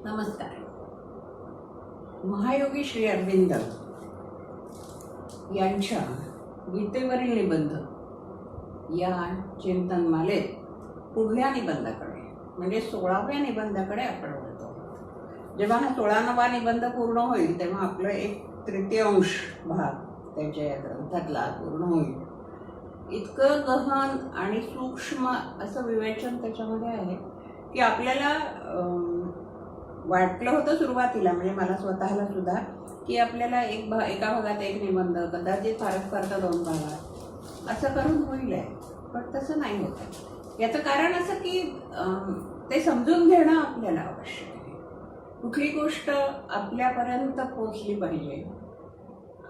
नमस्कार. महायोगी श्री अरविंद यांच्या गीतेवरील निबंध या चिंतनमालेत पुढल्या निबंधाकडे म्हणजे 16व्या निबंधाकडे आपण वळतो. जेव्हा हा 16वा निबंध पूर्ण होईल तेव्हा आपलं एक तृतीयांश भाग त्याच्या या ग्रंथातला पूर्ण होईल. इतकं गहन आणि सूक्ष्म असं विवेचन त्याच्यामध्ये आहे की आपल्याला वाटलं होतं सुरुवातीला, म्हणजे मला स्वतःला सुद्धा, की आपल्याला एका भागात एक निबंध, कदाचित फारच फार 2 भागात असं करून होईल आहे. पण तसं नाही होतं. याचं कारण असं की ते समजून घेणं आपल्याला आवश्यक आहे. कुठली गोष्ट आपल्यापर्यंत पोचली पाहिजे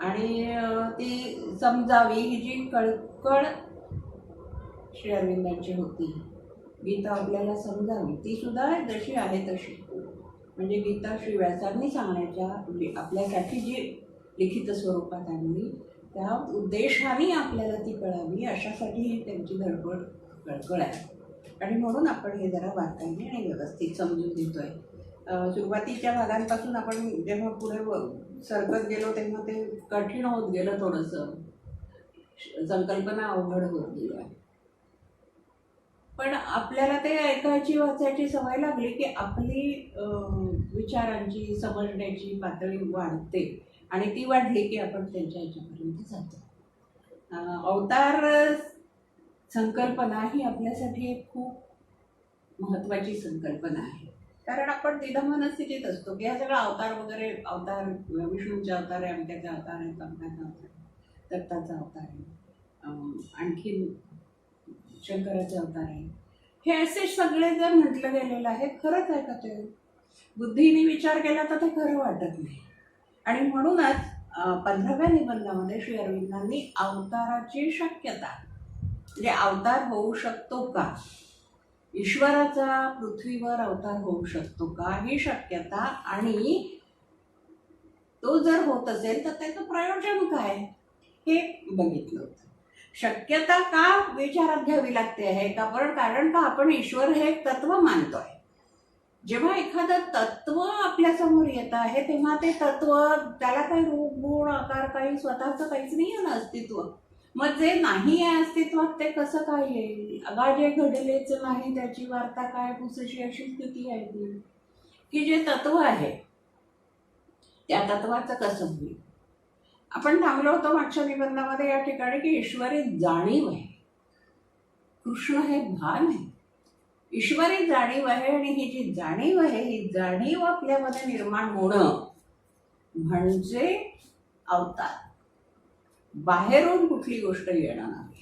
आणि ती समजावी, ही जी कळकळ श्री अरविंदांची होती, गीता आपल्याला समजावी, ती सुद्धा जशी आहे तशी, म्हणजे गीता श्री व्यासांनी सांगण्याच्या आपल्यासाठी जी लिखित स्वरूपात आणली त्या उद्देशाने आपल्याला ती कळावी अशासाठी ही त्यांची धडपड कळकळ आहे. आणि म्हणून आपण हे जरा बारकाईने आणि व्यवस्थित समजून घेतोय. सुरुवातीच्या भागांपासून आपण जेव्हा पुढे सरकत गेलो तेव्हा ते कठीण होत गेलं, थोडंसं संकल्पना अवघड होत गेल्या. पण आपल्याला ते ऐकायची वाचायची सवय लागली की आपली विचारांची समजण्याची पातळी वाढते आणि ती वाढली की आपण त्यांच्या ह्याच्यापर्यंत जातो. अवतार संकल्पना ही आपल्यासाठी एक खूप महत्त्वाची संकल्पना आहे. कारण आपण द्विधा मनस्थितीत असतो की हा सगळा अवतार वगैरे, अवतार विष्णूचा अवतार आहे, अमक्याचा अवतार आहे, तमक्याचा अवतार आहे, दत्ताचा अवतार आहे, आणखीन शंकराचा अवतार आहे, हे असे सगळे जर म्हटलं गेलेलं आहे. खरंच आहे का ते? बुद्धीने विचार केला तर ते खरं वाटत नाही. आणि म्हणूनच 15व्या निबंधामध्ये श्री अरविंदांनी अवताराची शक्यता, म्हणजे अवतार होऊ शकतो का, ईश्वराचा पृथ्वीवर अवतार होऊ शकतो का, ही शक्यता, आणि तो जर होत असेल तर त्याचं प्रयोजन काय हे बघितलं होतं. शक्यता का विचारात घ्यावी लागते आहे का? कारण का आपण ईश्वर हे एक तत्व मानतोय. जेव्हा एखादं तत्व आपल्या समोर येत आहे तेव्हा ते तत्व, त्याला काही रूप गुण आकार काही स्वतःचं काहीच नाही आहे ना अस्तित्व. मग जे नाही आहे अस्तित्वात ते कसं काय येईल? जे घडलेच नाही त्याची वार्ता काय पुसशी, अशी स्थिती आहे ती. की जे तत्व आहे त्या तत्वाचं कसं होईल? आपण थांबलो होतो मागच्या निबंधामध्ये या ठिकाणी की ईश्वरी जाणीव आहे. कृष्ण हे भान आहे, ईश्वरी जाणीव आहे. आणि ही जी जाणीव आहे ही जाणीव आपल्यामध्ये निर्माण होणं म्हणजे अवतार. बाहेरून कुठली गोष्ट येणं नाही.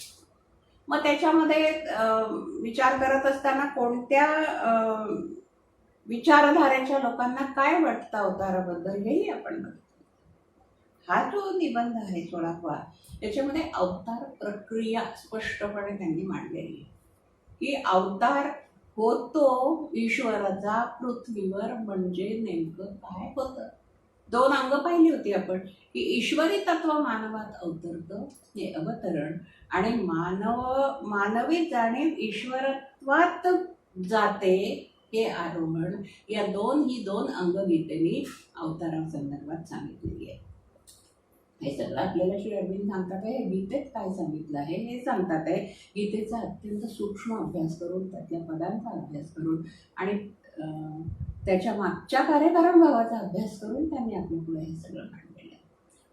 मग त्याच्यामध्ये विचार करत असताना कोणत्या विचारधारेच्या लोकांना काय वाटतं अवताराबद्दल हेही आपण बघतो. हा जो निबंध आहे 16वा, त्याच्यामध्ये अवतार प्रक्रिया स्पष्टपणे त्यांनी मांडलेली आहे की अवतार होतो ईश्वराचा पृथ्वीवर म्हणजे नेमकं काय होतं. 2 अंग पाहिली होती आपण की ईश्वरी तत्व मानवात अवतरतं हे अवतरण, आणि मानवी जाणीव ईश्वरत्वात जाते हे आरोहण. ही 2 अंग गीतेने अवतारासंदर्भात सांगितलेली आहे. हे सगळं आपल्याला श्री अरविंद सांगतात आहे. गीतेत काय सांगितलं आहे हे सांगतात आहे. गीतेचा अत्यंत सूक्ष्म अभ्यास करून, त्यातल्या पदांचा अभ्यास करून आणि त्याच्या मागच्या कार्यकारण भावाचा अभ्यास करून त्यांनी आपल्या पुढे हे सगळं मांडलेलं आहे.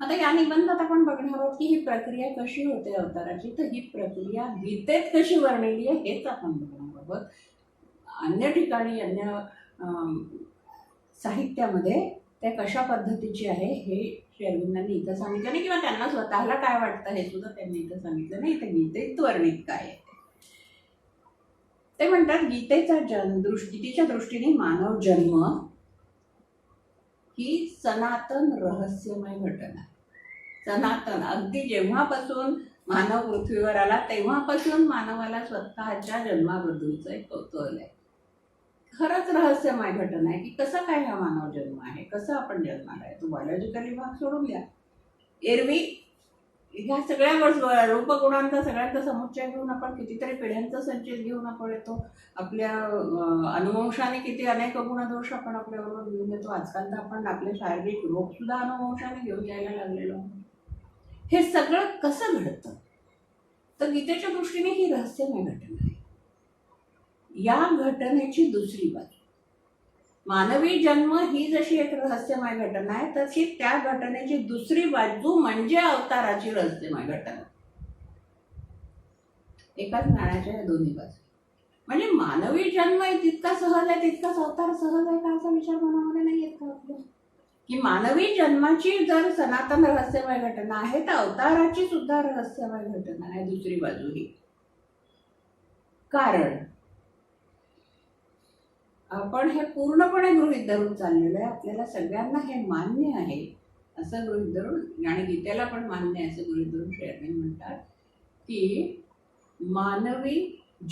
आता या निबंधात आपण बघणार आहोत की ही प्रक्रिया कशी होते अवताराची. तर ही प्रक्रिया गीतेत कशी वर्णिली आहे हेच आपण बघणार आहोत. अन्य ठिकाणी, अन्य साहित्यामध्ये त्या कशा पद्धतीची आहे हे श्री अरविंदांनी इथं सांगितलं नाही, किंवा त्यांना स्वतःला काय वाटतं हे सुद्धा त्यांनी इथं सांगितलं नाही. इथं गीतेत वर्णित काय आहे ते म्हणतात, गीतेच्या दृष्टीने मानव जन्म ही सनातन रहस्यमय घटना आहे. सनातन, अगदी जेव्हापासून मानव पृथ्वीवर आला तेव्हापासून मानवाला स्वतःच्या जन्माबद्दलचं एक कौतूहल आहे. खरंच रहस्यमय घटना आहे की कसं काय हा मानव जन्म आहे, कसं आपण जन्माला आहे. तो बायोलॉजिकली भाग सोडून द्या, एरवी ह्या सगळ्या रूपगुणांचा सगळ्यांचा समुच्चय घेऊन आपण कितीतरी पिढ्यांचा संचय घेऊन आपण येतो. आपल्या अनुवंशाने किती अनेक गुणदोष आपण आपल्याबरोबर घेऊन येतो. आजकाल तर आपण आपले शारीरिक रोग सुद्धा अनुवंशाने घेऊन यायला लागलेलो. हे सगळं कसं घडतं, तर गीतेच्या दृष्टीने ही रहस्यमय घटना आहे. या घटनेची दुसरी बाजू, मानवी जन्म ही जशी एक रहस्यमय घटना आहे, तशी त्या घटनेची दुसरी बाजू म्हणजे अवताराची रहस्यमय घटना. एकाच नाण्याच्या या दोन्ही बाजू. म्हणजे मानवी जन्म तितका सहज आहे तितकाच अवतार सहज आहे का, असा विचार मनामध्ये नाही येत का आपल्या, की मानवी जन्माची जर सनातन रहस्यमय घटना आहे तर अवताराची सुद्धा रहस्यमय घटना आहे दुसरी बाजू ही. कारण आपण हे पूर्णपणे गृहीत धरून चाललेलं आहे, आपल्याला सगळ्यांना हे मान्य आहे असं गृहीत धरून, आणि गीतेला पण मान्य आहे असं गृहीत धरून श्री अरविंद म्हणतात की मानवी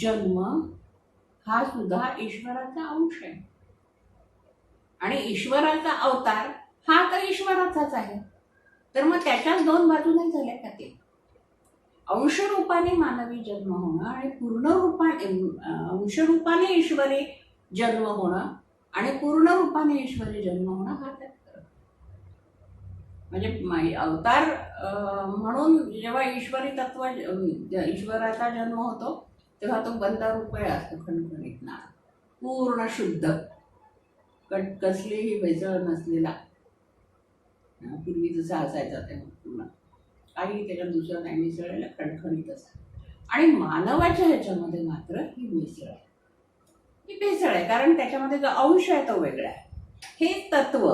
जन्म हा सुद्धा ईश्वराचा अंश आहे, आणि ईश्वराचा अवतार हा तर ईश्वराचाच आहे. तर मग त्याच्याच दोन बाजू नाही झाल्या का ते? अंशरूपाने मानवी जन्म होणं आणि पूर्ण रूपाने अंशरूपाने ईश्वरी जन्म होणं आणि पूर्ण रूपाने ईश्वरी जन्म होणं हा त्यात म्हणजे अवतार म्हणून जेव्हा ईश्वरी तत्व ईश्वराचा जन्म होतो तेव्हा तो बंद रुपये असतो, खणखणीत नाळ, पूर्ण शुद्ध, कसलीही भेसळ नसलेला. पूर्वी जसा असायचा तेव्हा पूर्ण काही त्याच्यात दुसरं नाही मिसळलेलं, खणखणीत असतं. आणि मानवाच्या ह्याच्यामध्ये मात्र ही मिसळ आहे, ही भेसळ आहे, कारण त्याच्यामध्ये जो अंश आहे तो वेगळा आहे. हे तत्व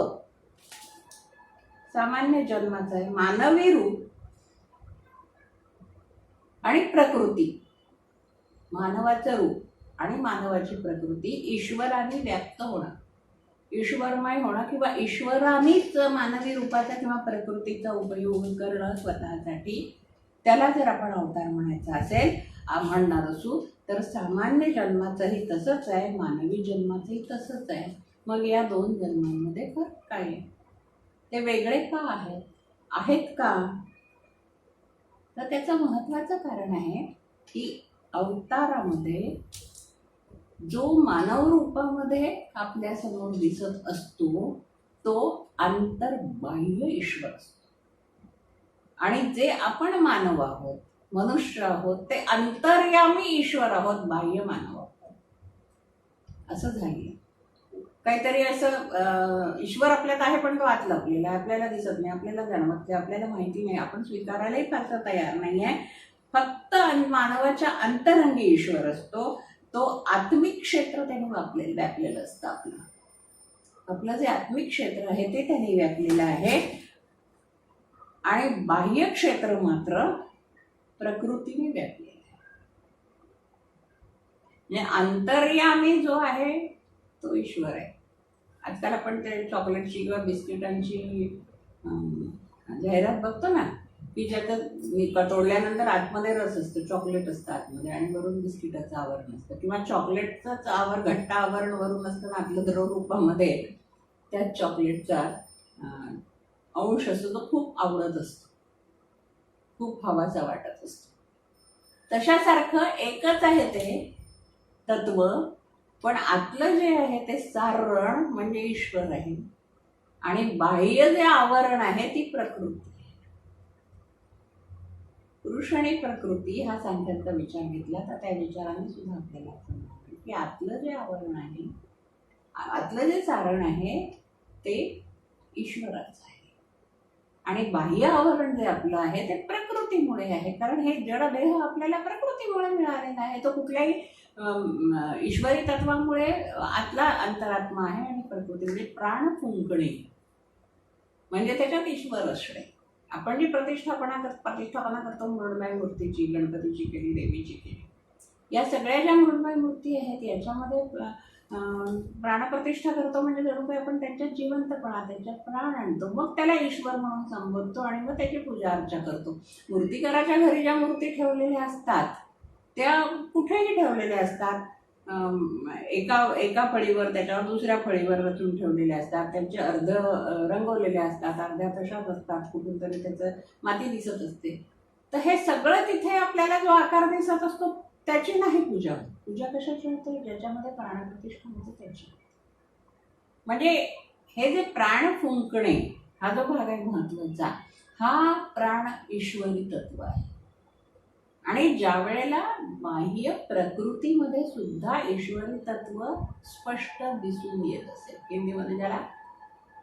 सामान्य जन्माचं आहे. मानवी रूप आणि प्रकृती, मानवाचं रूप आणि मानवाची प्रकृती ईश्वराने व्यक्त होणं, ईश्वरमय होणं, किंवा ईश्वरानेच मानवी रूपाचा किंवा प्रकृतीचा उपयोग करणं स्वतःसाठी, त्याला जर आपण अवतार म्हणायचा असेल म्हणणार असू तर सामान्य जन्माचंही तसंच आहे, मानवी जन्माचंही तसंच आहे. मग या दोन जन्मांमध्ये फरक काय आहे? ते वेगळे का आहेत का? तर त्याचं महत्त्वाचं कारण आहे की अवतारामध्ये जो मानव रूपामध्ये आपल्या समोर दिसत असतो तो अंतर्बाह्य ईश्वर असतो, आणि जे आपण मानव आहोत, मनुष्य आहोत, ते अंतर्यामी ईश्वर आहोत, बाह्य मानव आहोत. असं झालं काहीतरी असं ईश्वर आपल्यात आहे पण तो आत लपलेला आहे, आपल्याला दिसत नाही, आपल्याला जाणवत नाही, आपल्याला माहिती नाही, आपण स्वीकारायलाही फारसा तयार नाही आहे. फक्त मानवाच्या अंतरंगी ईश्वर असतो, तो आत्मिक क्षेत्र त्याने व्यापलेलं असतं. आपलं जे आत्मिक क्षेत्र आहे ते त्याने व्यापलेलं आहे, आणि बाह्य क्षेत्र मात्र प्रकृतीने व्यापलेलं आहे. म्हणजे अंतर्यामी जो आहे तो ईश्वर आहे. आजकाल आपण ते चॉकलेटची किंवा बिस्किटांची जाहिरात बघतो ना, की ज्याचं तोडल्यानंतर आतमध्ये रस असतो, चॉकलेट असतं आतमध्ये, आणि वरून बिस्किटाचं आवरण असतं, किंवा चॉकलेटचंच घट्ट आवरण वरून असतं, आतलं द्रव रूपामध्ये त्या चॉकलेटचा अंश असतो, तो खूप आवडत असतो, खूप हवासा वाटत असतो. तशासारखं एकच आहे ते तत्व, पण आतलं जे आहे ते सारण म्हणजे ईश्वर आहे, आणि बाह्य जे आवरण आहे ती प्रकृती. पुरुष आणि प्रकृती हा सांख्यांचा विचार घेतला तर त्या विचाराने सुद्धा आपल्याला समजतं की आतलं जे आवरण आहे, आतलं जे सारण आहे ते ईश्वराचं आहे, आणि बाह्य आवरण जे आपलं आहे ते प्रकृतीमुळे आहे. कारण हे जड देह आपल्याला प्रकृतीमुळे मिळालेला आहे, तो कुठल्याही ईश्वरी तत्वामुळे आतला अंतरात्मा आहे, आणि प्रकृती म्हणजे प्राण फुंकणे, म्हणजे त्याच्यात ईश्वर असणे. आपण जी प्रतिष्ठापना करतो मृण्मय मूर्तीची, गणपतीची केली, देवीची केली, या सगळ्या ज्या मृण्मय मूर्ती आहेत याच्यामध्ये प्राणप्रतिष्ठा करतो म्हणजे जणू काही आपण त्यांच्यात जिवंतपणा, त्यांच्यात प्राण आणतो, मग त्याला ईश्वर म्हणून संबोधतो आणि मग त्याची पूजा अर्चा करतो. मूर्तिकाराच्या घरी ज्या मूर्ती ठेवलेल्या असतात त्या कुठेही ठेवलेल्या असतात, एका फळीवर त्याच्यावर दुसऱ्या फळीवर रचून ठेवलेले असतात, त्यांचे अर्ध रंगवलेले असतात, अर्ध्या तशाच असतात, कुठून तरी त्याचं माती दिसत असते. तर हे सगळं तिथे आपल्याला जो आकार दिसत असतो त्याची नाही पूजा. पूजा कशाची होते? ज्याच्यामध्ये प्राणप्रतिष्ठा होते त्याची. म्हणजे हे जे प्राण फुंकणे हा जो भाग आहे महत्वाचा, हा प्राण ईश्वरी तत्व आहे. आणि ज्या वेळेला बाह्य प्रकृतीमध्ये सुद्धा ईश्वरी तत्व स्पष्ट दिसून येत असेल, हिंदीमध्ये ज्याला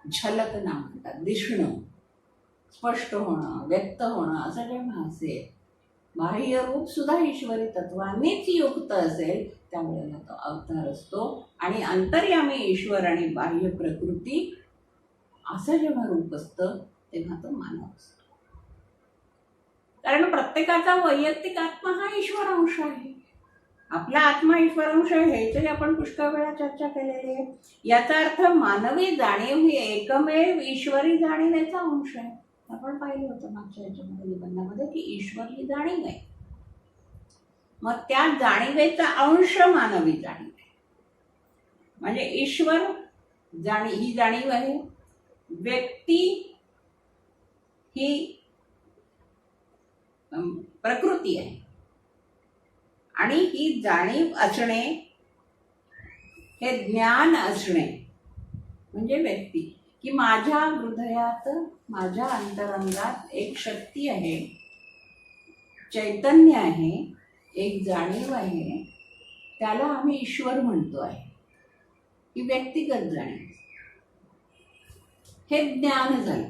झलक नाम म्हणतात, दिसणं, स्पष्ट होणं, व्यक्त होणं, असं जेव्हा असेल, बाह्य रूप सुद्धा ईश्वरी तत्वानेच युक्त असेल, त्यावेळेला तो अवतार असतो. आणि अंतर्यामी ईश्वर आणि बाह्य प्रकृती असं जेव्हा रूप असतं तेव्हा तो मानव असतो. कारण प्रत्येकाचा वैयक्तिक आत्मा हा ईश्वर अंश आहे. आपला आत्मा ईश्वर अंश आहे, ह्याची आपण पुष्कळ वेळा चर्चा केलेली आहे. याचा अर्थ मानवी जाणीव ही एकमेव ईश्वरी जाणीवेचा अंश आहे. आपण पाहिलं होतं मागच्या याच्यामध्ये निबंधामध्ये की ईश्वर ही जाणीव आहे, मग त्या जाणीवेचा अंश मानवी जाणीव आहे. म्हणजे ईश्वर ही जाणीव आहे, व्यक्ती ही प्रकृती आहे, आणि ही जाणीव असणे, हे ज्ञान असणे म्हणजे व्यक्ती. की माझ्या हृदयात, माझ्या अंतरंगात एक शक्ती आहे, चैतन्य आहे, एक जाणीव आहे, त्याला आम्ही ईश्वर म्हणतो आहे. ही व्यक्तिगत जाणीव, हे ज्ञान झालं.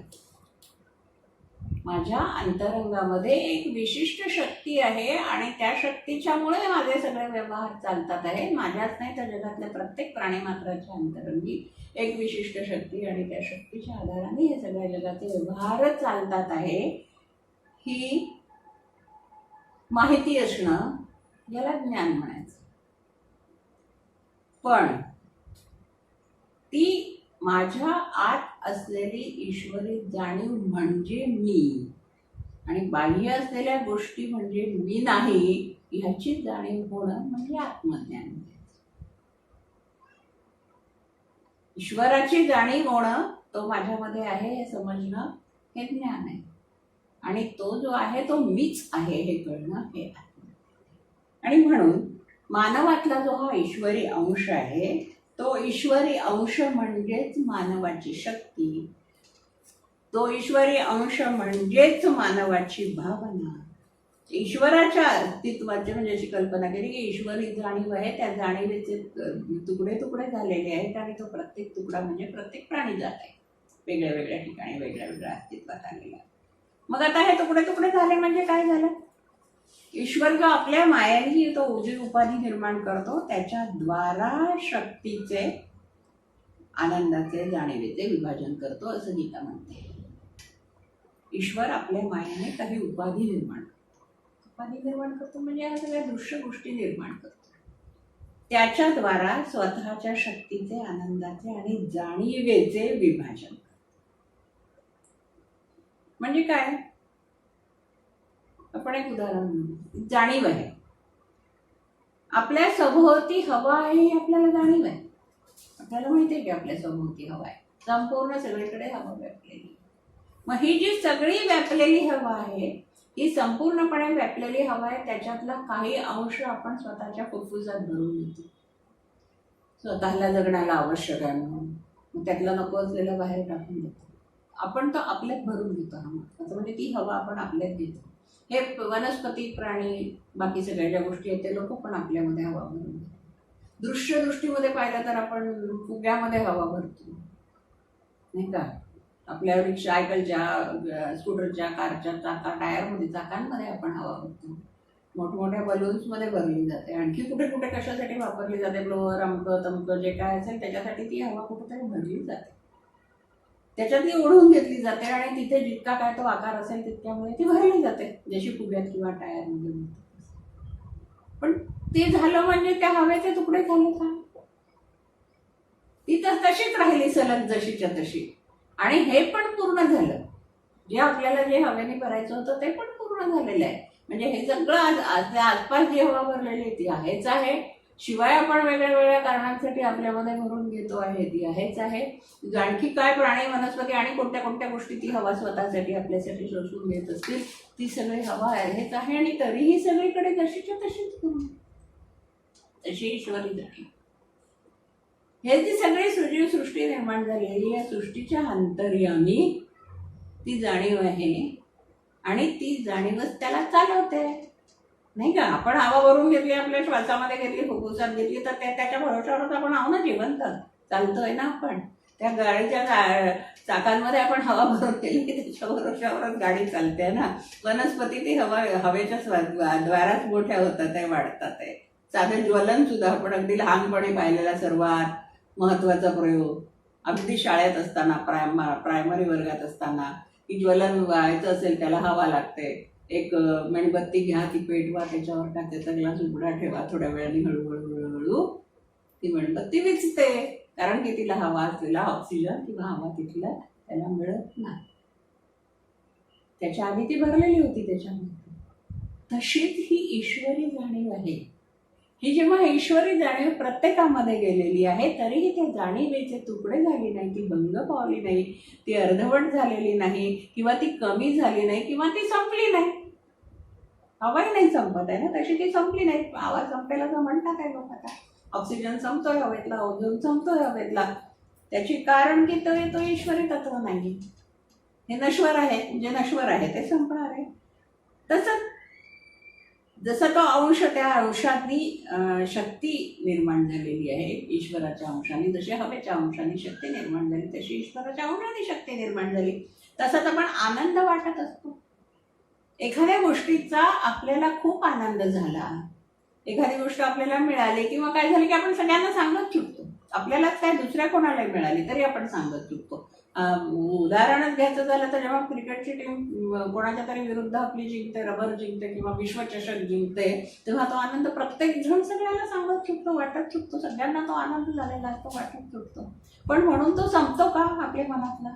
माझ्या अंतरंगामध्ये एक विशिष्ट शक्ती आहे आणि त्या शक्तीच्यामुळे माझे सगळे व्यवहार चालतात आहे. माझ्याच नाही तर जगातल्या प्रत्येक प्राणीमात्राच्या अंतरंगी एक विशिष्ट शक्ती, आणि त्या शक्तीच्या आधाराने हे सगळ्या जगाचे व्यवहार चालतात आहे, ही माहिती असणं, याला ज्ञान म्हणायचं. पण ती माझ्या आत असलेली ईश्वरी जाणीव म्हणजे मी, आणि बाह्य असलेल्या गोष्टी म्हणजे मी नाही, ह्याची जाणीव होणं म्हणजे आत्मज्ञान. ईश्वराची जाणीव होणं, तो माझ्यामध्ये आहे हे समजणं, हे ज्ञान आहे. आणि तो जो आहे तो मीच आहे हे कळणं, हे आत्मज्ञान. आणि म्हणून मानवातला जो हा ईश्वरी अंश आहे, तो ईश्वरी अंश म्हणजेच मानवाची शक्ती, तो ईश्वरी अंश म्हणजेच मानवाची भावना. ईश्वराच्या अस्तित्वाची म्हणजे अशी कल्पना केली की ईश्वर ही जाणीव आहे, त्या जाणीवेचे तुकडे तुकडे झालेले आहेत, आणि तो प्रत्येक तुकडा म्हणजे प्रत्येक प्राणी जात आहे, वेगळ्या वेगळ्या ठिकाणी वेगळ्या वेगळ्या अस्तित्वात आलेला. मग आता हे तुकडे तुकडे झाले म्हणजे काय झालं? ईश्वर जो आपल्या मायेने तो जी उपाधी निर्माण करतो त्याच्या द्वारा शक्तीचे, आनंदाचे, जाणीवेचे विभाजन करतो, असं गीता म्हणते. ईश्वर आपल्या मायेने काही उपाधी निर्माण करतो म्हणजे ह्या सगळ्या दृश्य गोष्टी निर्माण करतो, त्याच्याद्वारा स्वतःच्या शक्तीचे, आनंदाचे आणि जाणीवेचे विभाजन. म्हणजे काय? आपण एक उदाहरण म्हणू. जाणीव आहे, आपल्या सभोवती हवा आहे ही आपल्याला जाणीव आहे. आपल्याला माहिती आहे की आपल्या सभोवती हवा आहे, संपूर्ण सगळीकडे हवा व्यापलेली. मग ही जी सगळी व्यापलेली हवा आहे, ही संपूर्णपणे व्यापलेली हवा आहे, त्याच्यातला काही अंश आपण स्वतःच्या फुफ्फुसात भरून घेतो, स्वतःला जगण्याला आवश्यक आहे म्हणून. मग त्यातला नको असलेला बाहेर टाकून देतो. आपण तो आपल्यात भरून घेतो हवा, असं म्हणजे ती हवा आपण आपल्यात घेतो. हे वनस्पती, प्राणी, बाकी सगळ्या ज्या गोष्टी आहेत ते लोक पण आपल्यामध्ये हवा भरून घेतो. दृष्टीमध्ये पाहिलं तर आपण फुग्यामध्ये हवा भरतो, नाही का? आपल्या सायकलच्या, स्कूटरच्या, कारच्या टायरमध्ये, चाकांमध्ये आपण हवा भरतो. मोठमोठ्या बलून्समध्ये भरली जाते, आणखी कुठे कुठे कशासाठी वापरली जाते, ब्लोअर, अमकं तमकं जे काय असेल त्याच्यासाठी ती हवा कुठेतरी भरली जाते. त्याच्यातली ओढून घेतली जाते आणि तिथे जितका काय तो आकार असेल तितक्यामुळे ती भरली जाते, जशी फुग्यात किंवा टायरमध्ये होते. पण ते झालं म्हणजे त्या हवेचे तुकडे झाले का? ती तर तशीच राहिली सलग जशीच्या तशी. आणि हे पण पूर्ण झालं, जे आपल्याला जे हवेने भरायचं होतं ते पण पूर्ण झालेलं आहे. म्हणजे हे सगळं आसपास जी हवा भरलेली ती आहेच आहे, शिवाय आपण वेगळ्या वेगळ्या कारणांसाठी आपल्यामध्ये भरून घेतो आहे ती आहेच आहे. आणखी काय प्राणी वनस्पती आणि कोणत्या कोणत्या गोष्टी ती हवा स्वतःसाठी आपल्यासाठी शोषून घेत असतील, ती सगळी हवा आहेच आहे. आणि तरीही सगळीकडे जशीच्या तशीच पूर्ण, तशी ईश्वरी जाणीव. हे जी सगळी सजीव सृष्टी निर्माण झालेली या सृष्टीच्या अंतर्यामी ती जाणीव आहे आणि ती जाणीवच त्याला चालवते, नाही का? आपण हवा भरून घेतली, आपल्या श्वासामध्ये घेतली, फुफ्फुसात घेतली, तर त्याच्या भरोशावरच आपण आहो ना, जिवंत चालतोय ना आपण. त्या गाडीच्या चाकांमध्ये आपण हवा भरून केली की त्याच्या भरोशावरच गाडी चालते ना. वनस्पती ती हवेच्या द्वारात मोठ्या होतात आहे, वाढतात आहे. साधं ज्वलन सुद्धा आपण अगदी लहानपणी पाहिलेला सर्वात महत्वाचा प्रयोग, अगदी शाळेत असताना प्रायमरी वर्गात असताना, की ज्वलन व्हायचं असेल त्याला हवा लागते. एक मेणबत्ती घ्या, ती पेटवा, त्याच्यावर टाकायचा ग्लास उघडा ठेवा, थोड्या वेळाने हळूहळू हळूहळू ती मेणबत्ती विझते, कारण की तिला हवा असलेला ऑक्सिजन किंवा हवा तिथला त्याला मिळत नाही. त्याच्या आधी ती भरलेली होती त्याच्यामध्ये. तशीच ही ईश्वरी जाणीव आहे. ही जेव्हा ईश्वरी जाणीव प्रत्येकामध्ये गेलेली आहे, तरीही त्या जाणीवेचे तुकडे झाले नाही, ती भंग पावली नाही, ती अर्धवट झालेली नाही, किंवा ती कमी झाली नाही, किंवा ती संपली नाही. हवाही नाही संपत आहे ना, तशी ती संपली नाही. हवा संपेल असं म्हणतात आहे लोक. आता ऑक्सिजन संपतोय हवेतला, ओझोन संपतोय हवेतला. त्याची कारण की तो ईश्वरी तत्व नाही, हे नश्वर आहे. जे नश्वर आहे ते संपणार आहे. तसंच जसं तो अंश, त्या अंशातली शक्ती निर्माण झालेली आहे ईश्वराच्या अंशाने, जशी हवेच्या अंशाने शक्ती निर्माण झाली तशी ईश्वराच्या अंशाने शक्ती निर्माण झाली. तसंच आपण आनंद वाटत असतो. एखाद्या गोष्टीचा आपल्याला खूप आनंद झाला, एखादी गोष्ट आपल्याला मिळाली किंवा काय झालं की आपण सगळ्यांना सांगत चुकतो. आपल्यालाच काय दुसऱ्या कोणालाही मिळाली तरी आपण सांगत चुकतो. उदाहरणच घ्यायचं झालं तर जेव्हा क्रिकेटची टीम कोणाच्या तरी विरुद्ध आपली जिंकते, रबर जिंकते किंवा विश्वचषक जिंकते, तेव्हा तो आनंद प्रत्येक जण सगळ्यांना सांगत चुकतो, वाटत चुकतो. सगळ्यांना तो आनंद झालेला असतो, वाटत चुकतो. पण म्हणून तो संपतो का आपल्या मनातला?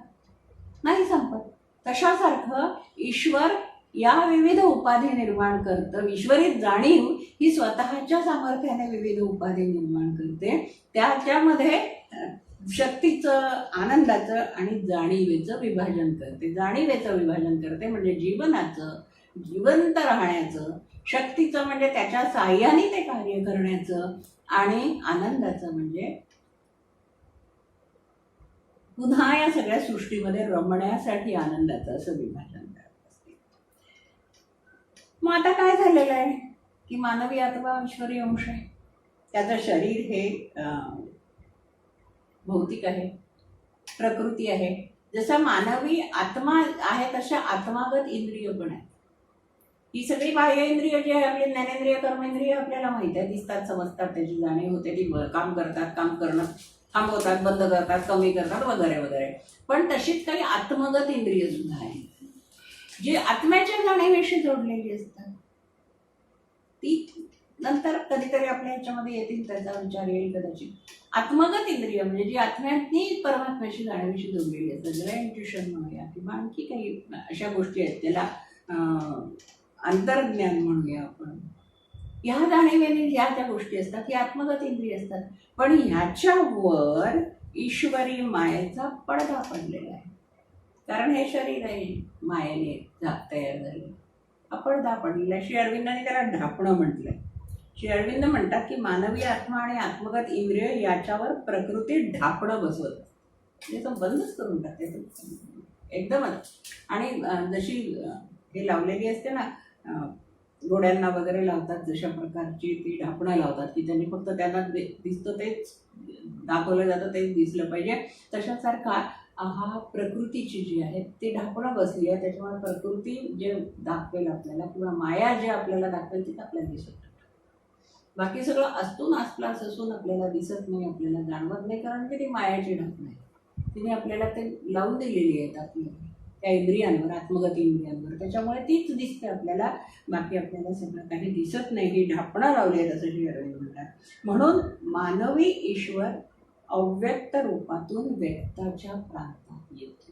नाही संपत. तशासारखं ईश्वर या विविध उपाधी निर्माण करतं. ईश्वरी जाणीव ही स्वतःच्या सामर्थ्याने विविध उपाधी निर्माण करते. त्याच्यामध्ये शक्तीचं, आनंदाचं आणि जाणीवेचं विभाजन करते. जाणीवेचं विभाजन करते म्हणजे जीवनाचं, जिवंत राहण्याचं. शक्तीचं म्हणजे त्याच्या साह्याने ते कार्य करण्याचं. आणि आनंदाचं म्हणजे पुन्हा या सगळ्या सृष्टीमध्ये रमण्यासाठी आनंदाचं असं विभाजन करत असते. मग आता काय झालेलं आहे की मानवी आत्मा ईश्वरी अंश आहे. त्याचं शरीर हे भौतिक आहे, प्रकृती आहे. जसा मानवी आत्मा आहे तशा आत्मागत इंद्रिय पण आहे. ही सगळी बाह्य इंद्रिय जी आहे, आपली ज्ञानेंद्रिय, कर्मेंद्रिय, आपल्याला माहित आहे, दिसतात, समजतात, त्याची जाणीव होते, ती काम करतात, काम करणं थांबवतात, बंद करतात, कमी करतात, वगैरे वगैरे. पण तशीच काही आत्मगत इंद्रिय सुद्धा आहे, जी आत्म्याच्या जाणीवेशी जोडलेली असतात. ती नंतर कधीतरी आपल्या ह्याच्यामध्ये येतील, त्याचा विचार येईल कदाचित. आत्मगत इंद्रिय म्हणजे जी आत्म्यातनी परमात्म्याशी जाणीवेशी जोडलेली असतात, ज्याला इंट्युशन म्हणूया किंवा आणखी काही अशा गोष्टी आहेत, त्याला अंतर्ज्ञान म्हणूया आपण. ह्या जाणीवेने ज्या त्या गोष्टी असतात ही आत्मगत इंद्रिय असतात. पण ह्याच्यावर ईश्वरी मायेचा पडदा पडलेला आहे, कारण हे शरीर आहे मायेने तयार झाले, हा पडदा पडलेला आहे. श्री अरविंदांनी त्याला ढापणं म्हटलंय. श्री अरविंद म्हणतात की मानवी आत्मा आणि आत्मगत इंद्रिय याच्यावर प्रकृती ढापणं बसवत, म्हणजे तो बंदच करून टाकते एकदमच. आणि जशी हे लावलेली असते ना, घोड्यांना वगैरे लावतात, जशा प्रकारची ती ढापणं लावतात की त्यांनी फक्त त्यांना दिसतं तेच दाखवलं जातं, तेच दिसलं पाहिजे. तशासारखा हा प्रकृतीची जी आहे ती ढापणं बसली आहे. त्याच्यामुळे प्रकृती जे दाखवेल आपल्याला किंवा माया जे आपल्याला दाखवेल ते आपल्याला दिसत, बाकी सगळं असतून असप्लास असून आपल्याला दिसत नाही, आपल्याला जाणवत नाही, कारण की ती मायाची ढापणं आहे. तिने आपल्याला ते लावून दिलेली आहेत आपल्याला त्या इंद्रियांवर, आत्मगती इंद्रियांवर. त्याच्यामुळे तीच दिसते आपल्याला, बाकी आपल्याला सगळं काही दिसत नाही. ही ढापणं लावली आहेत असं श्री अरविंद म्हणतात. म्हणून मानवी ईश्वर अव्यक्त रूपातून व्यक्ताच्या प्रांतात येतो.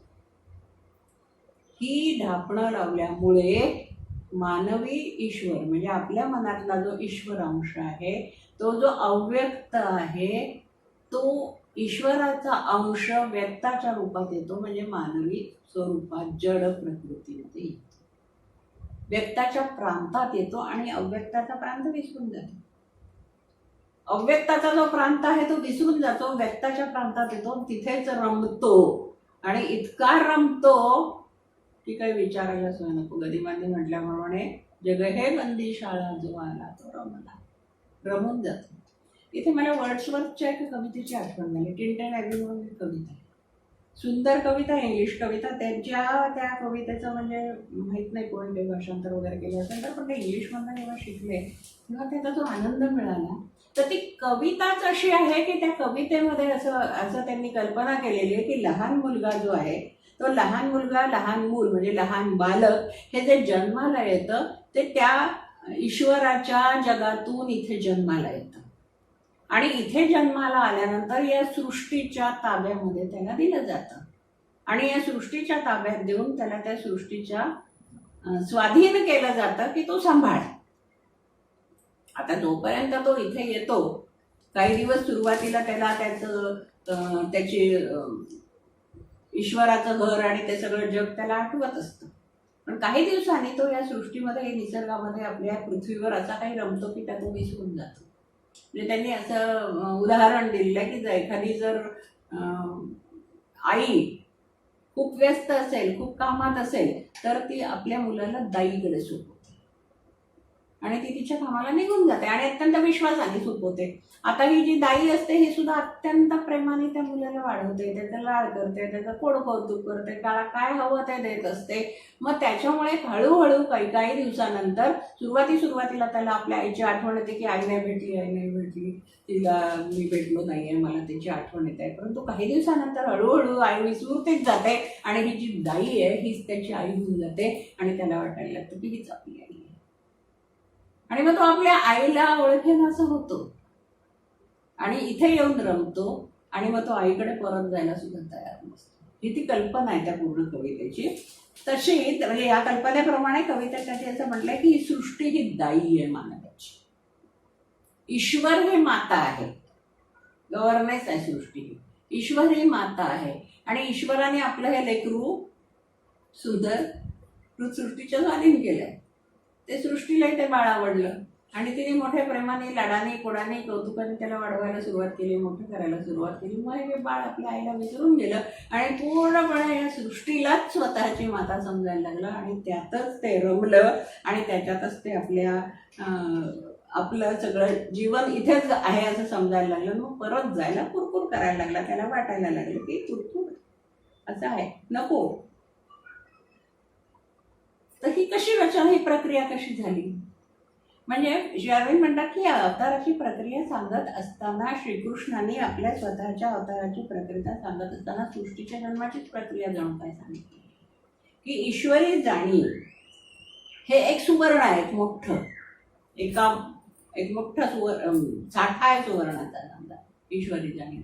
ही ढापणं लावल्यामुळे मानवी ईश्वर म्हणजे आपल्या मनातला जो ईश्वर अंश आहे, तो जो अव्यक्त आहे, तो ईश्वराचा अंश व्यक्ताच्या रूपात येतो, म्हणजे मानवी स्वरूपात जड प्रकृतीमध्ये येतो, व्यक्ताच्या प्रांतात येतो आणि अव्यक्ताचा प्रांत विसरून जातो. अव्यक्ताचा जो प्रांत आहे तो विसरून जातो, व्यक्ताच्या प्रांतात येतो, तिथेच रमतो आणि इतका रमतो की काही विचारायला सोय नको. गदिमांनी म्हटल्याप्रमाणे जग हे बंदी शाळा जो आला तो रमला, रमून जातो. इथे मला वर्ड्सवर्थच्या एका कवितेची आठवण झाली. टिंटन ॲबी म्हणून एक कविता आहे, सुंदर कविता, इंग्लिश कविता. त्या कवितेचं म्हणजे माहीत नाही कोण काही भाषांतर वगैरे केलं असेल तर, पण ते इंग्लिशमधनं जेव्हा शिकले तेव्हा त्याचा जो आनंद मिळाला. तर ती कविताच अशी आहे की त्या कवितेमध्ये असं त्यांनी कल्पना केलेली आहे की लहान मुलगा जो आहे, तो लहान मुलगा, लहान मूल म्हणजे लहान बालक हे जे जन्माला येतं ते त्या ईश्वराच्या जगातून इथे जन्माला येतं आणि इथे जन्माला आल्यानंतर या सृष्टीच्या ताब्यामध्ये त्याला दिलं जातं आणि या सृष्टीच्या ताब्यात देऊन त्याला त्या सृष्टीच्या स्वाधीन केलं जातं की तो सांभाळ. आता जोपर्यंत तो इथे येतो, काही दिवस सुरुवातीला त्याला त्याची ईश्वराचं घर आणि ते सगळं जग त्याला आठवत असतं, पण काही दिवसांनी तो या सृष्टीमध्ये, निसर्गामध्ये, आपल्या पृथ्वीवर असा काही रमतो की त्यातून विसरून जातो. म्हणजे त्यांनी असं उदाहरण दिलेलं आहे की एखादी जर आई खूप व्यस्त असेल, खूप कामात असेल, तर ती आपल्या मुलाला दाईकडे सोपवते आणि ती तिच्या कामाला निघून जाते आणि अत्यंत विश्वासाने सोपवते. आता ही जी दाई असते ही सुद्धा अत्यंत प्रेमाने त्या मुलाला वाढवते, त्याचं लाड करते, त्याचं कौतुक करते, त्याला काय हवं ते देत असते. मग त्याच्यामुळे हळूहळू काही दिवसानंतर सुरुवातीला त्याला आपल्या आईची आठवण येते की आई नाही भेटली, तिला मी भेटलो नाहीये, मला त्याची आठवण येते. परंतु काही दिवसानंतर हळूहळू आई विसरतेच जाते आणि ही जी दाई आहे हीच त्याची आई होऊन जाते आणि त्याला वाटायला लागतं की हीच आपली आई आहे. आणि मग तो आपल्या आईला ओळखेन असं होतो आणि इथे येऊन रमतो आणि मग तो आईकडे परत जायला सुद्धा तयार नसतो. ही ती कल्पना आहे त्या पूर्ण कवितेची. तशी म्हणजे या कल्पनेप्रमाणे कवितेसाठी असं म्हटलंय की ही सृष्टी ही दाई आहे मानवाची, ईश्वर हे माता आहे, गव्हर्नेन्स आहे सृष्टी ही, ईश्वर ही माता आहे आणि ईश्वराने आपलं हे लेकरू सुंदर सृष्टीच्या स्वाधीन केलंय. ते सृष्टीलाही ते बाळ आवडलं आणि तिने मोठ्या प्रेमाने, लाडाने, कोडाने, कौतुकाने त्याला वाढवायला सुरुवात केली, मोठं करायला सुरुवात केली. मग हे बाळ आपल्या आईला विसरून गेलं आणि पूर्णपणे या सृष्टीलाच स्वतःची माता समजायला लागलं आणि त्यातच ते रमलं आणि त्याच्यातच ते आपलं सगळं जीवन इथेच आहे असं समजायला लागलं. मग परत जायला कुरकुर करायला लागला, त्याला वाटायला लागलं की कुरकुर असं आहे, नको. तर ही कशी रचना, ही प्रक्रिया कशी झाली? म्हणजे श्री अरविंद म्हणतात की अवताराची प्रक्रिया सांगत असताना श्रीकृष्णाने आपल्या स्वतःच्या अवताराची प्रक्रिया सांगत असताना सृष्टीच्या जन्माचीच प्रक्रिया जणू काय सांगितली की ईश्वरी जाणीव हे एक सुवर्ण आहे, एक मोठं साठा आहे सुवर्णाचा समजा ईश्वरी जाणीव.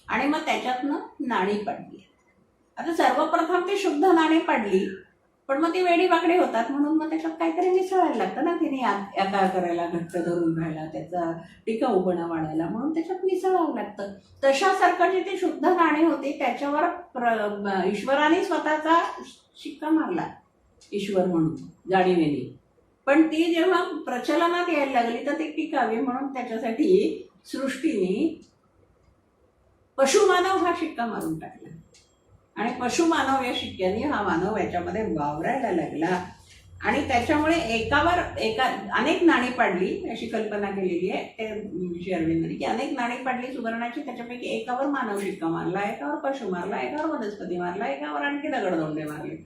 आणि मग त्याच्यातनं नाणी पडली. आता सर्वप्रथम ती शुद्ध नाणी पडली, पण मग ती वेडी वाकडी होतात म्हणून मग त्याच्यात काहीतरी मिसळायला लागतं ना, तिने आकार करायला, घट्ट धरून राहायला, त्याचा टिकाऊपणा वाढायला, म्हणून त्याच्यात मिसळावं लागतं. तशासारखं जी ती शुद्ध नाणी होती त्याच्यावर ईश्वराने स्वतःचा शिक्का मारला, ईश्वर म्हणून जाणीवेने. पण ती जेव्हा प्रचलनात यायला लागली तर ती टिकावी म्हणून त्याच्यासाठी सृष्टीने पशुमानव हा शिक्का मारून टाकला आणि पशुमानव या शिक्क्याने हा मानव याच्यामध्ये वावरायला लागला आणि त्याच्यामुळे अनेक नाणी पाडली अशी कल्पना केलेली आहे ते श्री अरविंदांनी की अनेक नाणी पाडली सुवर्णाची. त्याच्यापैकी एकावर मानव शिक्का मारला, एकावर पशु मारला, एकावर वनस्पती मारला, एकावर आणखी दगडधोंडे मारले.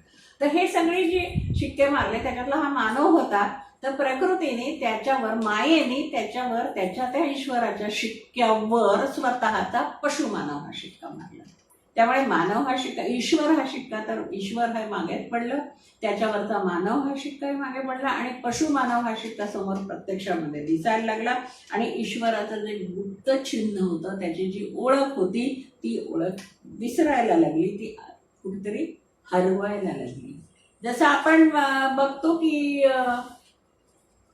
तर हे सगळे जे शिक्के मारले त्याच्यातला हा मानव होता. तर प्रकृतीने त्याच्यावर, मायेने त्याच्यावर, त्याच्या त्या ईश्वराच्या शिक्क्यावर स्वतःचा पशुमानव हा शिक्का मारला. त्यामुळे मानव हा शिक्का, ईश्वर हा शिक्का, तर ईश्वर हे मागेच पडलं, त्याच्यावरचा मानव हा शिक्काही मागे पडला आणि पशु मानव हा शिक्का समोर प्रत्यक्षामध्ये दिसायला लागला. आणि ईश्वराचं जे गुप्त चिन्ह होतं, त्याची जी ओळख होती, ती ओळख विसरायला लागली, ती कुठेतरी हरवायला लागली. जसं आपण बघतो की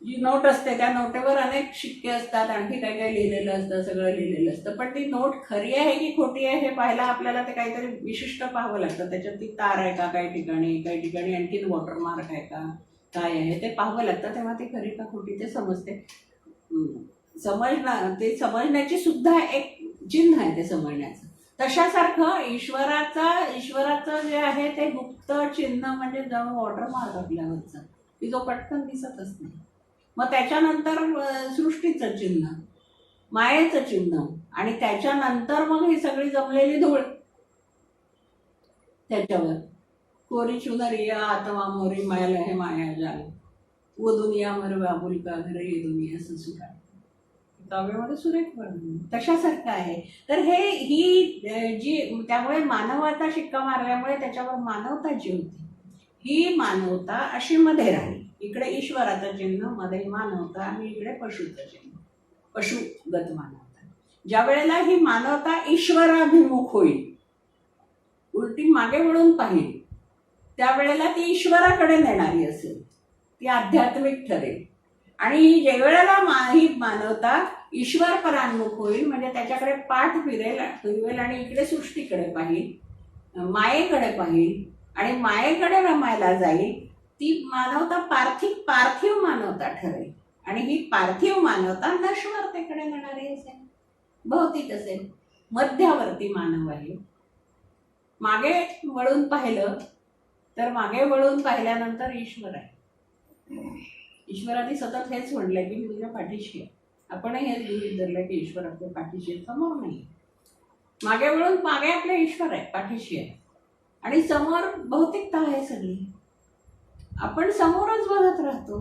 जी नोट असते त्या नोटेवर अनेक शिक्के असतात, आणखी काय काय लिहिलेलं असतं, सगळं लिहिलेलं असतं, पण ती नोट खरी आहे की खोटी आहे हे पाहायला आपल्याला ते काहीतरी विशिष्ट पाहावं लागतं. त्याच्यात ती तार आहे का काही ठिकाणी आणखीन वॉटरमार्क आहे का, काय आहे ते पाहावं लागतं, तेव्हा ती खरी का खोटी ते समजते. ते समजण्याची सुद्धा एक चिन्ह आहे ते समजण्याचं. तशासारखं ईश्वराचं जे आहे ते गुप्त चिन्ह म्हणजे जणू वॉटरमार्क आपल्यावरचं, की जो पटकन दिसतच नाही. मग त्याच्यानंतर सृष्टीचं चिन्ह, मायेचं चिन्ह, आणि त्याच्यानंतर मग ही सगळी जमलेली धूळ त्याच्यावर. कोरी चुनरिया आत्मा मोरी माया है माया जाल, वो दुनिया मर बाबुल का घर, ये दुनिया ससुराल. काव्यामध्ये सुरेख वर्णन तशासारखं आहे. तर ही जी, त्यामुळे मानवाचा शिक्का मारल्यामुळे त्याच्यावर मानवता जी होती, ही मानवता अशी मध्ये राहिली. इकडे ईश्वराचं चिन्ह, मध्ये मानवता, आणि इकडे पशुचं चिन्ह, पशुगत मानवता. ज्या वेळेला ही मानवता ईश्वराभिमुख होईल, उलटी मागे वळून पाहिल, त्यावेळेला ती ईश्वराकडे नेणारी असेल, ती आध्यात्मिक ठरेल. आणि ज्या वेळेला ही मानवता ईश्वर परान्मुख होईल, म्हणजे त्याच्याकडे पाठ फिरवेल आणि इकडे सृष्टीकडे पाहिल, मायेकडे पाहिल आणि मायेकडे रमायला जाईल, ती मानवता पार्थिव मानवता ठरेल. आणि ही पार्थिव मानवता नश्वरतेकडे नेणारी असेल, भौतिक असेल. मध्यावर्ती मानव आहे. मागे वळून पाहिलं तर मागे वळून पाहिल्यानंतर ईश्वर आहे. ईश्वराने सतत हेच म्हटलंय की मी तुझ्या पाठीशी आहे. आपणही हेच गृहीत धरलं की ईश्वर आपल्या पाठीशी आहे, समोर नाही. मागे वळून मागे आपल्या ईश्वर आहे, पाठीशी आहे, आणि समोर भौतिकता आहे सगळी. आपण समोरच बघत राहतो,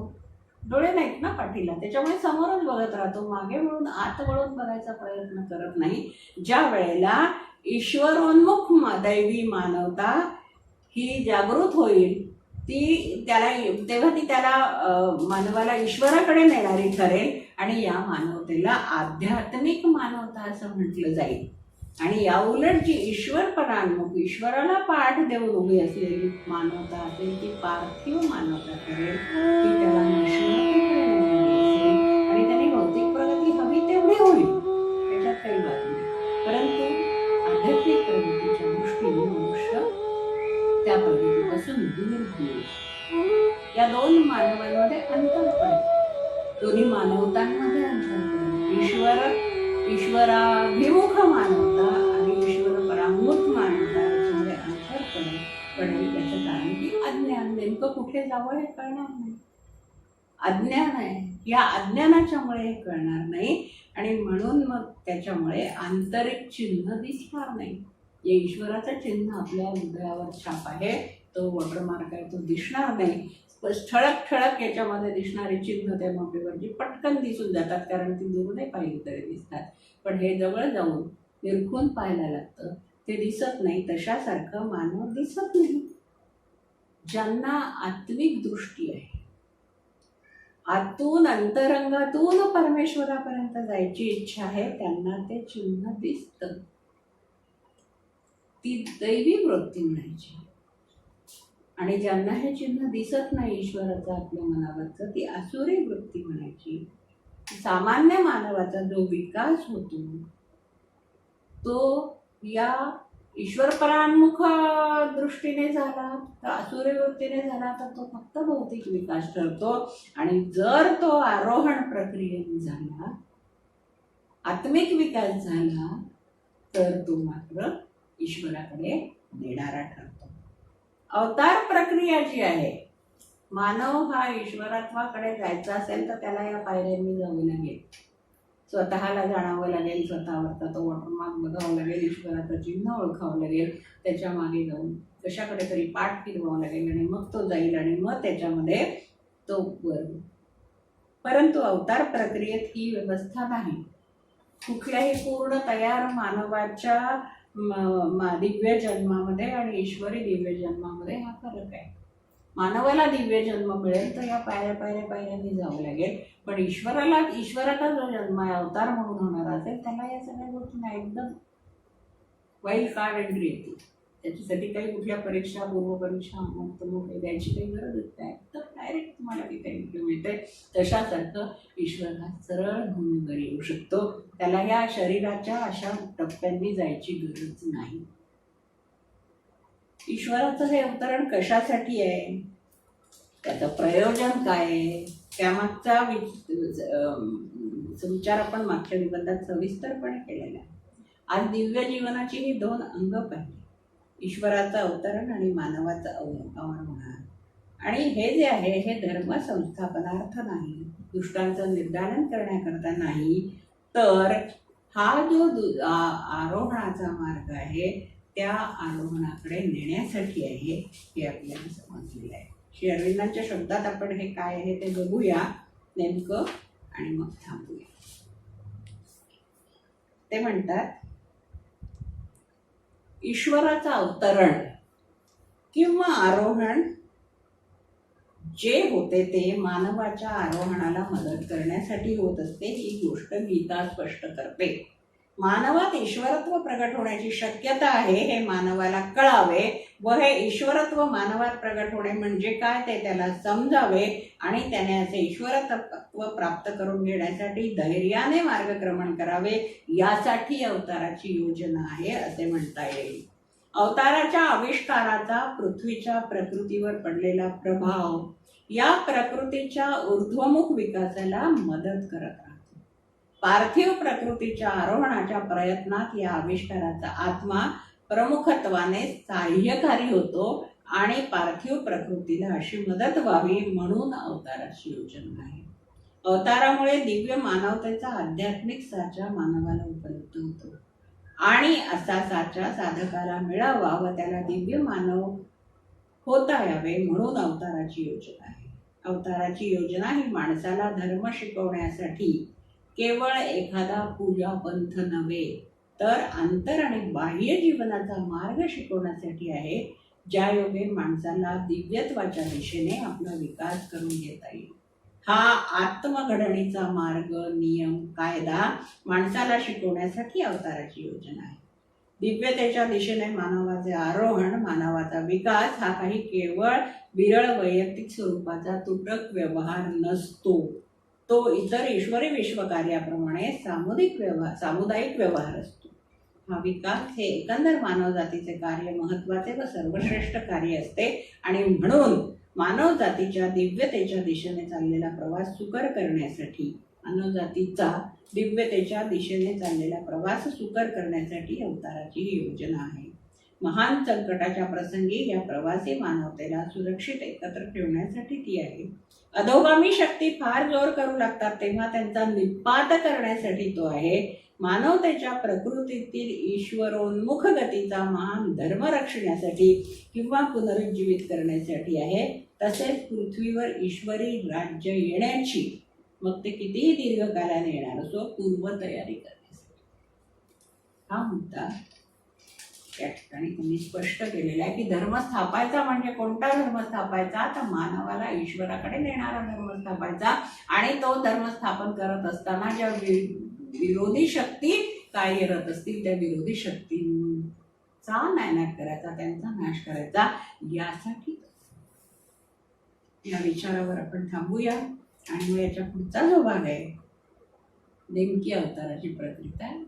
डोळे नाहीत ना पाठीला, त्याच्यामुळे समोरच बघत राहतो, मागे वळून आत वळून बघायचा प्रयत्न करत नाही. ज्या वेळेला ईश्वरोन्मुख दैवी मानवता ही जागृत होईल, तेव्हा ती त्याला मानवाला ईश्वराकडे नेणारी ठरेल. आणि या मानवतेला आध्यात्मिक मानवता असं म्हटलं जाईल. आणि या उलट जी ईश्वरपरान्मुख, ईश्वराला पाठ देऊन उभी असलेली मानवता असेल, ती पार्थिव मानवता ठरेल, ती त्याला नश्वरतेकडे नेणारी असेल. आणि त्याने भौतिक प्रगती हवी तेवढी होईल, त्याच्यात काही बात नाही, परंतु आध्यात्मिक प्रगतीच्या दृष्टीने मनुष्य त्या प्रगतीपासून दूर होईल. या दोन मानवांमध्ये अंतर पडेल, दोन्ही मानवतांमध्ये अंतर पडेल. ईश्वराभिमुख मानवता आणि ईश्वर परांमुख मानवता याच्यामध्ये अंतर पडेल. त्याचं कारण की अज्ञान. नेमकं कुठे जावं हे कळणार नाही, अज्ञान आहे. या अज्ञानाच्यामुळे हे कळणार नाही, आणि म्हणून मग त्याच्यामुळे आंतरिक चिन्ह दिसणार नाही. या ईश्वराचं चिन्ह आपल्या हृदयावर छाप आहे, तो वॉटरमार्क आहे, तो दिसणार नाही. ठळक याच्यामध्ये दिसणारी चिन्ह त्या नोटेवर जी पटकन दिसून जातात, कारण ती दूर नाही पाहिली तरी दिसतात, पण हे जवळ जाऊन निरखून पाहायला लागतं, ते दिसत नाही. तशासारखं मानव दिसत नाही. ज्यांना आत्मिक दृष्टी आहे, आतून अंतरंगातून परमेश्वरापर्यंत जायची इच्छा आहे, त्यांना ते चिन्ह दिसतं. ती दैवी वृत्ती म्हणायची. आणि ज्यांना हे चिन्ह दिसत नाही ईश्वराचं आपल्या मनावरचं, ती आसुरी वृत्ती म्हणायची. सामान्य मानवाचा जो विकास होतो तो या ईश्वरपरान्मुख दृष्टीने झाला, तर आसुरी वृत्तीने झाला, तर तो फक्त भौतिक विकास ठरतो. आणि जर तो आरोहण प्रक्रियेने झाला, आत्मिक विकास झाला, तर तो मात्र ईश्वराकडे नेणारा ठरतो. अवतार प्रक्रिया जी आहे, मानव हा ईश्वरत्वाकडे जायचा असेल तर त्याला या पायऱ्यांनी जावं लागेल. स्वतःला जाणावं लागेल, स्वतःवरचा तो वॉटरमार्क बघावं लागेल, ईश्वराचं चिन्ह ओळखावं लागेल, त्याच्या मागे जाऊन कशाकडे तरी पाठ फिरवावं लागेल, आणि मग तो जाईल, आणि मग त्याच्यामध्ये तो वर. परंतु अवतार प्रक्रियेत ही व्यवस्था नाही. कुठल्याही पूर्ण तयार दिव्य जन्मामध्ये आणि ईश्वरी दिव्य जन्मामध्ये हा फरक आहे. मानवाला दिव्य जन्म मिळेल तर या पायऱ्या पायऱ्या पायऱ्यांनी जावं लागेल, पण ईश्वराचा जो जन्म आहे, अवतार म्हणून होणार असेल, त्याला या सगळ्या गोष्टी एकदम वाईल्ड कार्ड एंट्री येते. त्याच्यासाठी काही कुठल्या परीक्षा, पूर्वपरीक्षा अमुक हे द्यायची काही गरजच नाही, तर डायरेक्ट तुम्हाला तिथे एंट्री मिळते. तशासारखं ईश्वर हा सरळ भूमीवर येऊ शकतो. त्याला या शरीराच्या अशा टप्प्यांनी जायची गरज नाही. ईश्वराचं हे अवतरण कशासाठी आहे, त्याचं प्रयोजन काय आहे, त्यामागचा विचार आपण मागच्या निबंधात सविस्तरपणे केलेला आहे. आज दिव्य जीवनाची ही दोन अंग पाहिली, ईश्वराचं अवतरण आणि मानवाचं अवरोहण. आणि हे जे आहे हे धर्म संस्थापनार्थ नाही, दुष्टांचं निर्दालन करण्याकरता नाही, तर हा जो आरोहणाचा मार्ग आहे त्या आरोहणाकडे नेण्यासाठी आहे, हे आपल्याला समजलेलं आहे. श्री अरविंदांच्या शब्दात आपण हे काय आहे ते बघूया नेमकं आणि मग थांबूया. ते म्हणतात, ईश्वराचं अवतरण किंवा आरोहण जे होते ते मानवाच्या आरोहणाला मदत करण्यासाठी होत असते, ही गोष्ट गीता स्पष्ट करते. मानवात ईश्वरत्व प्रगट होण्याची शक्यता आहे हे मानवाला कळावे व हे ईश्वरत्व मानवात प्रगट होणे म्हणजे काय ते त्याला समजावे आणि त्याने असे ईश्वरत्व प्राप्त करून घेण्यासाठी धैर्याने मार्गक्रमण करावे, यासाठी अवताराची योजना आहे असे म्हणता येईल. अवताराच्या आविष्काराचा पृथ्वीच्या प्रकृतीवर पडलेला प्रभाव या प्रकृतीच्या ऊर्ध्वमुख विकासाला मदत करत राहतो. पार्थिव प्रकृतीच्या आरोहणाच्या प्रयत्नात या आविष्काराचा आत्मा प्रमुखत्वाने सहाय्यकारी होतो आणि पार्थिव प्रकृतीला अशी मदत व्हावी म्हणून अवताराची योजना आहे. अवतारामुळे दिव्य मानवतेचा आध्यात्मिक साचा मानवाला उपलब्ध होतो आणि असा साचा साधकाला मिळावा व त्याला दिव्य मानव होता यावे म्हणून अवताराची योजना आहे. अवताराची योजना ही माणसाला धर्म शिकवण्यासाठी केवळ एखादा पूजा पंथ नव्हे, तर अंतर आणि बाह्य जीवनाचा मार्ग शिकवण्यासाठी आहे, ज्या योगे माणसाला दिव्यत्वाच्या दिशेने आपला विकास करून घेता येईल. हा आत्मघडणीचा मार्ग, नियम, कायदा माणसाला शिकवण्यासाठी अवताराची योजना आहे. दिव्यतेच्या दिशेने मानवाचे आरोहण, मानवाचा विकास हा काही केवळ विरळ वैयक्तिक स्वरूपाचा तुटक व्यवहार नसतो, तो इतर ईश्वरी विश्वकार्याप्रमाणे सामुदायिक व्यवहार असतो. हा विकास हे एकंदर मानवजातीचे कार्य महत्त्वाचे व सर्वश्रेष्ठ कार्य असते आणि म्हणून मानवजातीच्या दिव्यतेच्या दिशेने चाललेला प्रवास सुकर करण्यासाठी अवताराची ही योजना आहे. महान संकटाच्या प्रसंगी या प्रवासी मानवतेला सुरक्षित एकत्र ठेवण्यासाठी ती आहे. अधोगामी शक्ती फार जोर करू लागतात तेव्हा त्यांचा निपात करण्यासाठी तो आहे. मानवतेच्या प्रकृतीतील ईश्वरोन्मुख गतीचा महान धर्म रक्षण्यासाठी किंवा पुनरुज्जीवित करण्यासाठी आहे. तसेच पृथ्वीवर ईश्वरी राज्य येण्याची, मग ते कितीही दीर्घकालाने येणार असो, पूर्वतयारी करण्यासाठी हा मुद्दा या ठिकाणी तुम्ही स्पष्ट केलेला आहे की धर्म स्थापायचा म्हणजे कोणता धर्म स्थापायचा, तर मानवाला ईश्वराकडे नेणारा धर्म स्थापायचा. आणि तो धर्म स्थापन करत असताना ज्या विरोधी शक्ती कार्यरत असतील त्या विरोधी शक्तींचा नायनाट करायचा, त्यांचा नाश करायचा. यासाठी या विचारावर आपण थांबूया आणि मग याच्या पुढचा जो भाग आहे नेमकी अवताराची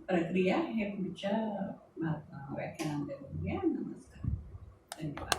प्रक्रिया हे पुढच्या व्याख्यानामध्ये बघूया. नमस्कार, धन्यवाद.